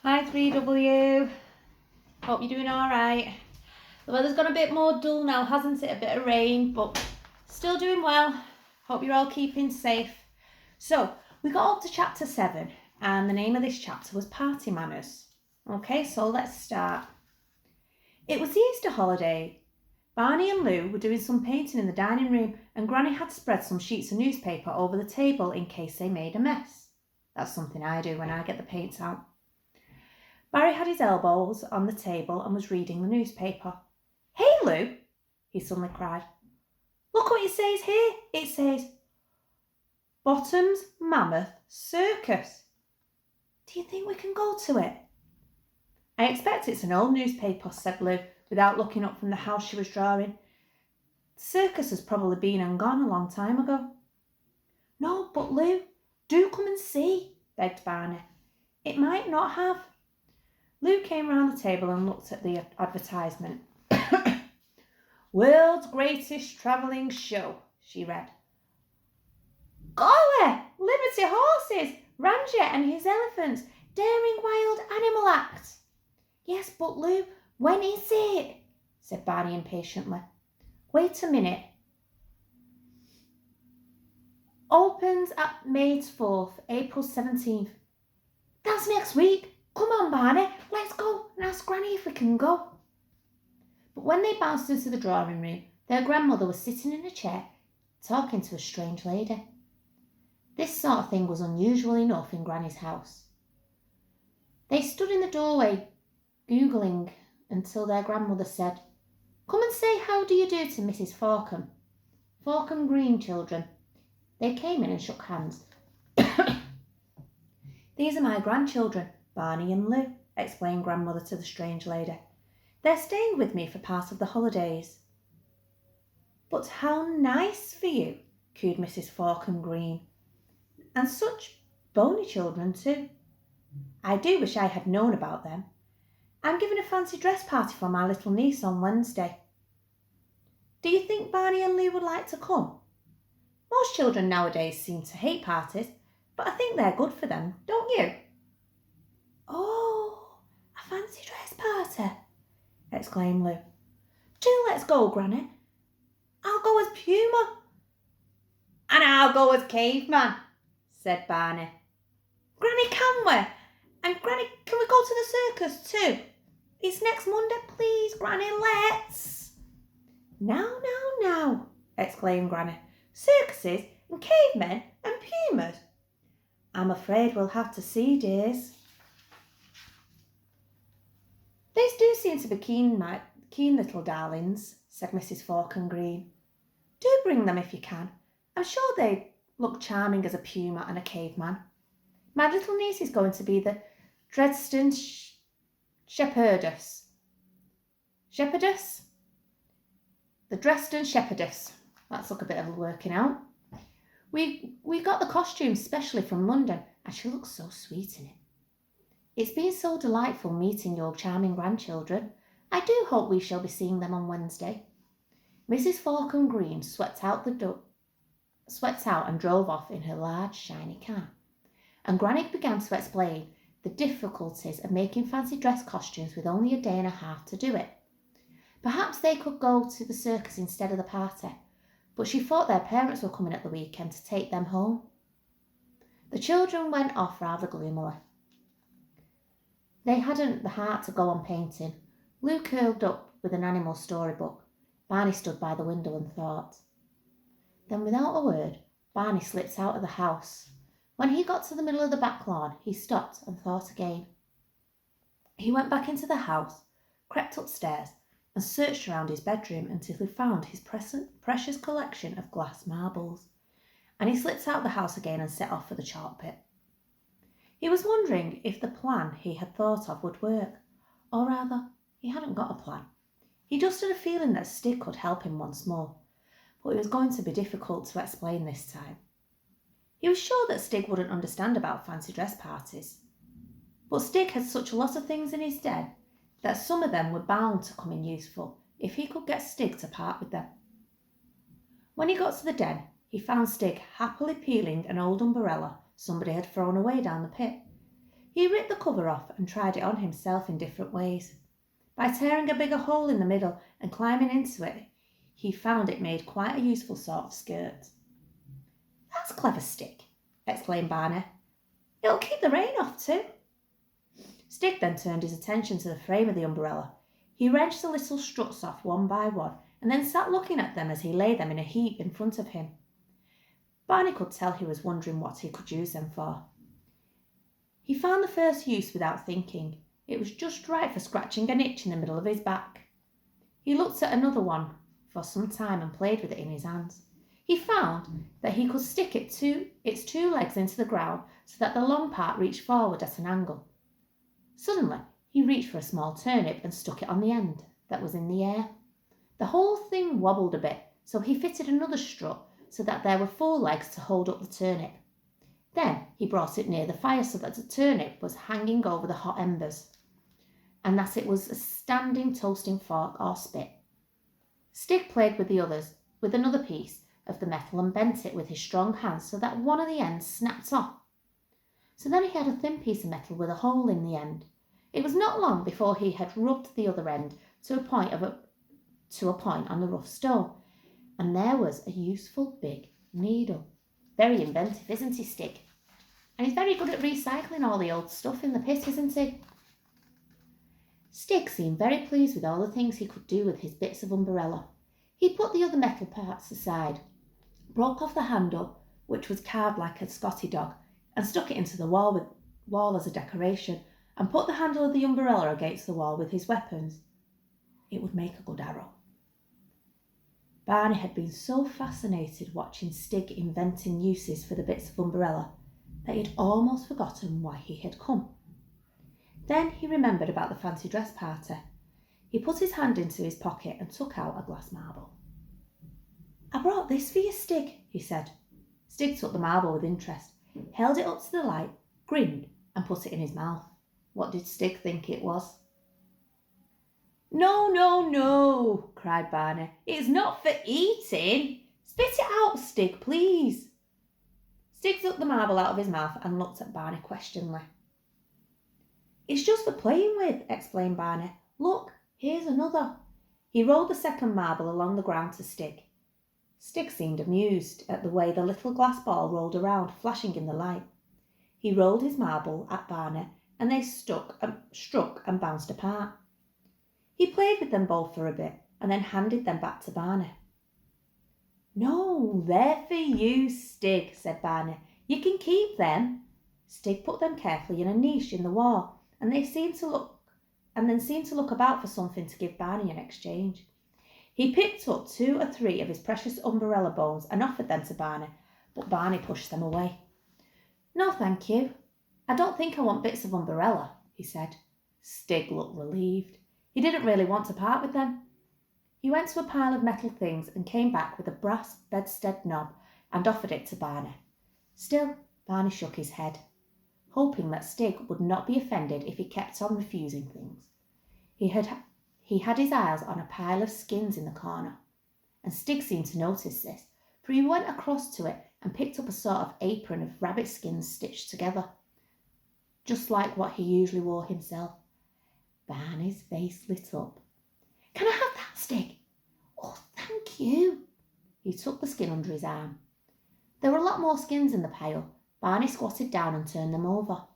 Hi 3W, hope you're doing alright. The weather's gone a bit more dull now, hasn't it? A bit of rain, but still doing well. Hope you're all keeping safe. So, we got up to chapter 7, and the name of this chapter was Party Manners. Okay, so let's start. It was the Easter holiday. Barney and Lou were doing some painting in the dining room, and Granny had spread some sheets of newspaper over the table in case they made a mess. That's something I do when I get the paints out. Barry had his elbows on the table and was reading the newspaper. "Hey, Lou," he suddenly cried. "Look what it says here. It says, Bottom's Mammoth Circus. Do you think we can go to it?" "I expect it's an old newspaper," said Lou, without looking up from the house she was drawing. "The circus has probably been and gone a long time ago." "No, but Lou, do come and see," begged Barney. "It might not have." Lou came round the table and looked at the advertisement. "World's Greatest Travelling Show," she read. "Golly! Liberty Horses, Ramjet and his elephants, Daring Wild Animal Act." "Yes, but Lou, when is it?" said Barney impatiently. "Wait a minute. Opens at May 4th, April 17th. That's next week. Come on, Barney, let's go and ask Granny if we can go." But when they bounced into the drawing room, their grandmother was sitting in a chair, talking to a strange lady. This sort of thing was unusual enough in Granny's house. They stood in the doorway, googling, until their grandmother said, "Come and say how do you do to Mrs. Forkham. Forkham Green, children." They came in and shook hands. "These are my grandchildren, Barney and Lou," explained grandmother to the strange lady. "They're staying with me for part of the holidays." "But how nice for you," cooed Mrs. Forkham Green. "And such bony children too. I do wish I had known about them. I'm giving a fancy dress party for my little niece on Wednesday. Do you think Barney and Lou would like to come? Most children nowadays seem to hate parties, but I think they're good for them, don't you?" "Oh, a fancy dress party," exclaimed Lou. "Do let's go, Granny. I'll go as Puma." "And I'll go as Caveman," said Barney. "Granny, can we? And Granny, can we go to the circus too? It's next Monday, please, Granny, let's." Now, exclaimed Granny. "Circuses and cavemen and pumas? I'm afraid we'll have to see, dears." "They do seem to be keen little darlings," said Mrs. Forkham Green. "Do bring them if you can. I'm sure they look charming as a puma and a caveman. My little niece is going to be the Dresden Shepherdess. The Dresden Shepherdess. That's look a bit of working out. We got the costumes specially from London, and she looks so sweet in it. It's been so delightful meeting your charming grandchildren. I do hope we shall be seeing them on Wednesday." Mrs. Forkham Green swept out and drove off in her large, shiny car. And Granny began to explain the difficulties of making fancy dress costumes with only a day and a half to do it. Perhaps they could go to the circus instead of the party, but she thought their parents were coming at the weekend to take them home. The children went off rather gloomily. They hadn't the heart to go on painting. Lou curled up with an animal storybook. Barney stood by the window and thought. Then, without a word, Barney slipped out of the house. When he got to the middle of the back lawn, he stopped and thought again. He went back into the house, crept upstairs, and searched around his bedroom until he found his precious collection of glass marbles. And he slipped out of the house again and set off for the chalk pit. He was wondering if the plan he had thought of would work, or rather, he hadn't got a plan. He just had a feeling that Stig could help him once more, but it was going to be difficult to explain this time. He was sure that Stig wouldn't understand about fancy dress parties, but Stig had such a lot of things in his den that some of them were bound to come in useful if he could get Stig to part with them. When he got to the den, he found Stig happily peeling an old umbrella somebody had thrown away down the pit. He ripped the cover off and tried it on himself in different ways. By tearing a bigger hole in the middle and climbing into it, he found it made quite a useful sort of skirt. "That's clever, Stick," exclaimed Barney. "It'll keep the rain off too." Stick then turned his attention to the frame of the umbrella. He wrenched the little struts off one by one and then sat looking at them as he laid them in a heap in front of him. Barney could tell he was wondering what he could use them for. He found the first use without thinking. It was just right for scratching an itch in the middle of his back. He looked at another one for some time and played with it in his hands. He found that he could stick its two legs into the ground so that the long part reached forward at an angle. Suddenly, he reached for a small turnip and stuck it on the end that was in the air. The whole thing wobbled a bit, so he fitted another strut so that there were 4 legs to hold up the turnip. Then he brought it near the fire so that the turnip was hanging over the hot embers, and that it was a standing toasting fork or spit. Stick played with the others with another piece of the metal and bent it with his strong hands so that one of the ends snapped off. So then he had a thin piece of metal with a hole in the end. It was not long before he had rubbed the other end to a point on the rough stone, and there was a useful big needle. Very inventive, isn't he, Stick? And he's very good at recycling all the old stuff in the pit, isn't he? Stick seemed very pleased with all the things he could do with his bits of umbrella. He put the other metal parts aside, broke off the handle, which was carved like a Scotty dog, and stuck it into the wall as a decoration, and put the handle of the umbrella against the wall with his weapons. It would make a good arrow. Barney had been so fascinated watching Stig inventing uses for the bits of umbrella that he had almost forgotten why he had come. Then he remembered about the fancy dress party. He put his hand into his pocket and took out a glass marble. "I brought this for you, Stig," he said. Stig took the marble with interest, held it up to the light, grinned and put it in his mouth. What did Stig think it was? "No, no, no," cried Barney. "It's not for eating. Spit it out, Stig, please." Stig took the marble out of his mouth and looked at Barney questioningly. "It's just for playing with," explained Barney. "Look, here's another." He rolled the second marble along the ground to Stig. Stig seemed amused at the way the little glass ball rolled around, flashing in the light. He rolled his marble at Barney, and they struck and bounced apart. He played with them both for a bit and then handed them back to Barney. "No, they're for you, Stig," said Barney. "You can keep them." Stig put them carefully in a niche in the wall, and then seemed to look about for something to give Barney in exchange. He picked up 2 or 3 of his precious umbrella bones and offered them to Barney, but Barney pushed them away. "No, thank you. I don't think I want bits of umbrella," he said. Stig looked relieved. He didn't really want to part with them. He went to a pile of metal things and came back with a brass bedstead knob and offered it to Barney. Still, Barney shook his head, hoping that Stig would not be offended if he kept on refusing things. He had his eyes on a pile of skins in the corner, and Stig seemed to notice this, for he went across to it and picked up a sort of apron of rabbit skins stitched together, just like what he usually wore himself. Barney's face lit up. "Can I have that, Stig?" "Oh, thank you." He took the skin under his arm. There were a lot more skins in the pile. Barney squatted down and turned them over.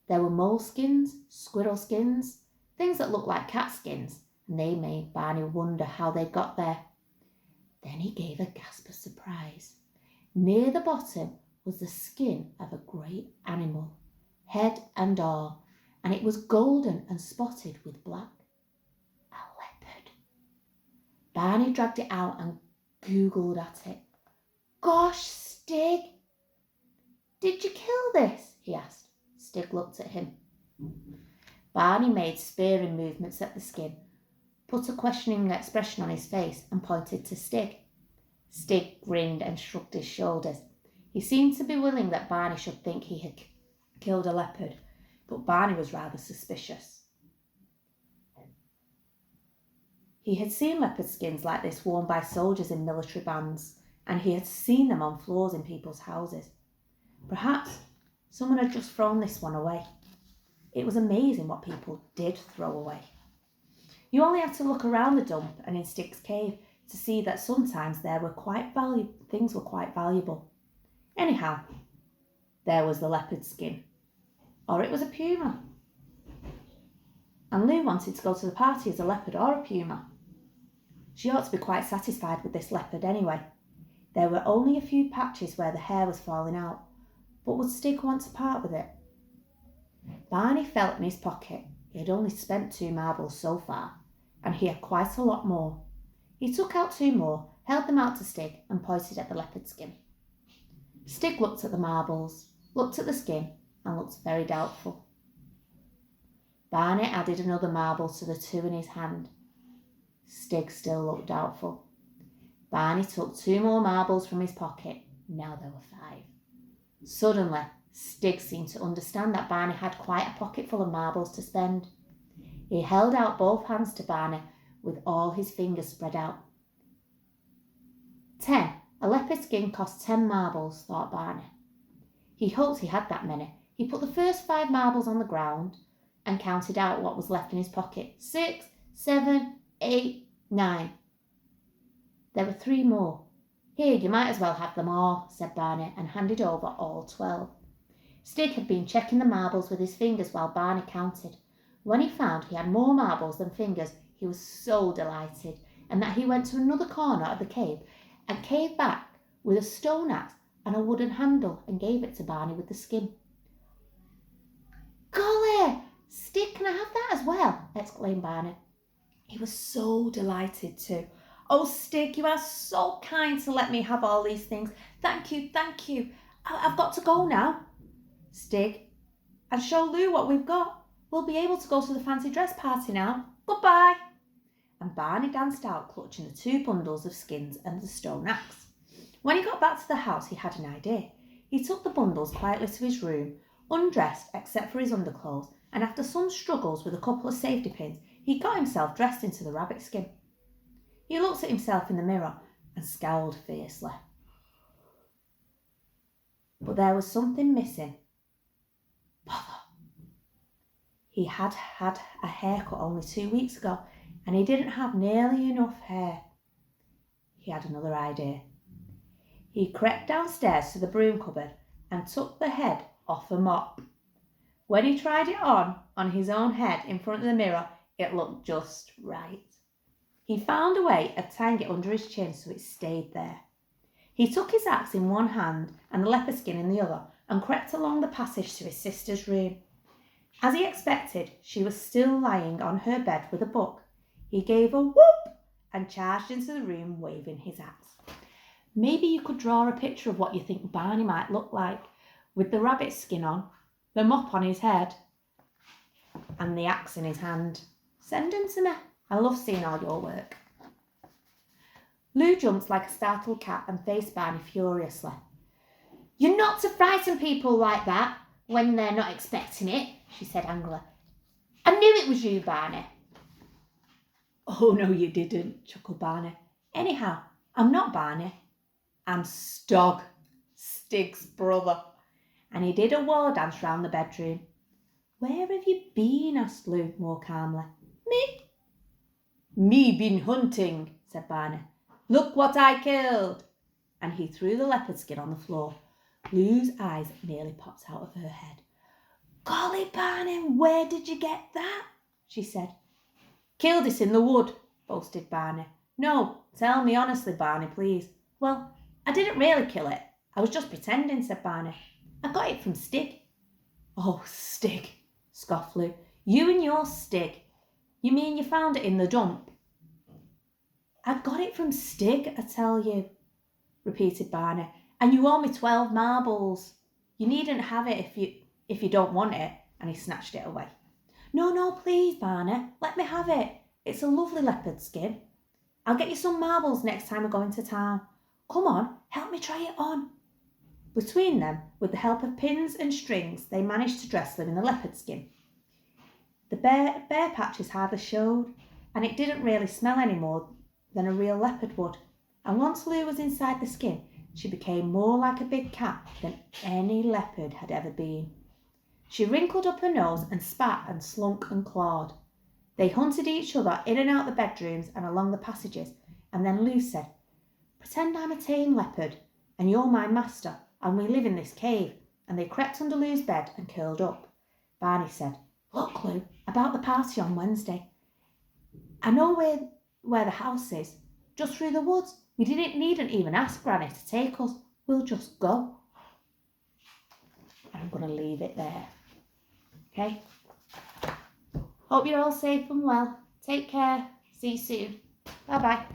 There were mole skins, squirrel skins, things that looked like cat skins, and they made Barney wonder how they'd got there. Then he gave a gasp of surprise. Near the bottom was the skin of a great animal, head and all, and it was golden and spotted with black. A leopard. Barney dragged it out and googled at it. "Gosh, Stig, did you kill this?" he asked. Stig looked at him. Barney made spearing movements at the skin, put a questioning expression on his face and pointed to Stig. Stig grinned and shrugged his shoulders. He seemed to be willing that Barney should think he had killed a leopard, but Barney was rather suspicious. He had seen leopard skins like this worn by soldiers in military bands, and he had seen them on floors in people's houses. Perhaps someone had just thrown this one away. It was amazing what people did throw away. You only had to look around the dump and in Stig's cave to see that sometimes things were quite valuable. Anyhow, there was the leopard skin. Or it was a puma. And Lou wanted to go to the party as a leopard or a puma. She ought to be quite satisfied with this leopard anyway. There were only a few patches where the hair was falling out, but would Stig want to part with it? Barney felt in his pocket. He had only spent 2 marbles so far, and he had quite a lot more. He took out 2 more, held them out to Stig, and pointed at the leopard skin. Stig looked at the marbles, looked at the skin, and looked very doubtful. Barney added another marble to the 2 in his hand. Stig still looked doubtful. Barney took 2 more marbles from his pocket. Now there were 5. Suddenly, Stig seemed to understand that Barney had quite a pocket full of marbles to spend. He held out both hands to Barney with all his fingers spread out. 10. A leopard skin cost 10 marbles, thought Barney. He hoped he had that many. He put the first 5 marbles on the ground and counted out what was left in his pocket. 6, 7, 8, 9. There were 3 more. Here, you might as well have them all, said Barney, and handed over all 12. Stig had been checking the marbles with his fingers while Barney counted. When he found he had more marbles than fingers, he was so delighted, and that he went to another corner of the cave and came back with a stone axe and a wooden handle and gave it to Barney with the skin. Golly! Stig, can I have that as well? Exclaimed Barney. He was so delighted too. Oh, Stig, you are so kind to let me have all these things. Thank you, thank you. I've got to go now. Stig, and show Lou what we've got. We'll be able to go to the fancy dress party now. Goodbye. And Barney danced out, clutching the 2 bundles of skins and the stone axe. When he got back to the house, he had an idea. He took the bundles quietly to his room, undressed except for his underclothes, and after some struggles with a couple of safety pins, he got himself dressed into the rabbit skin. He looked at himself in the mirror and scowled fiercely. But there was something missing. Bother! He had had a haircut only 2 weeks ago, and he didn't have nearly enough hair. He had another idea. He crept downstairs to the broom cupboard and took the head off a mop. When he tried it on his own head in front of the mirror, it looked just right. He found a way of tying it under his chin so it stayed there. He took his axe in one hand and the leopard skin in the other and crept along the passage to his sister's room. As he expected, she was still lying on her bed with a book. He gave a whoop and charged into the room waving his axe. Maybe you could draw a picture of what you think Barney might look like, with the rabbit skin on, the mop on his head, and the axe in his hand. Send them to me. I love seeing all your work. Lou jumped like a startled cat and faced Barney furiously. You're not to frighten people like that when they're not expecting it, she said angrily. I knew it was you, Barney. Oh, no, you didn't, chuckled Barney. Anyhow, I'm not Barney. I'm Stog, Stig's brother. And he did a war dance round the bedroom. Where have you been? Asked Lou more calmly. Me been hunting, said Barney. Look what I killed. And he threw the leopard skin on the floor. Lou's eyes nearly popped out of her head. Golly, Barney, where did you get that? She said. Killed it in the wood, boasted Barney. No, tell me honestly, Barney, please. Well, I didn't really kill it. I was just pretending, said Barney. I got it from Stig. Oh, Stig, scoffed Lou. You and your Stig. You mean you found it in the dump? I got it from Stig, I tell you, repeated Barney. And you owe me 12 marbles. You needn't have it if you don't want it. And he snatched it away. No, please, Barney. Let me have it. It's a lovely leopard skin. I'll get you some marbles next time we go into town. Come on, help me try it on. Between them, with the help of pins and strings, they managed to dress them in the leopard skin. The bare patches hardly showed, and it didn't really smell any more than a real leopard would. And once Lou was inside the skin, she became more like a big cat than any leopard had ever been. She wrinkled up her nose and spat and slunk and clawed. They hunted each other in and out the bedrooms and along the passages, and then Lou said, "Pretend I'm a tame leopard, and you're my master, and we live in this cave." And they crept under Lou's bed and curled up. Barney said, "Look, Lou, about the party on Wednesday. I know where the house is, just through the woods. We needn't even ask Granny to take us. We'll just go." And I'm going to leave it there. Okay? Hope you're all safe and well. Take care. See you soon. Bye-bye.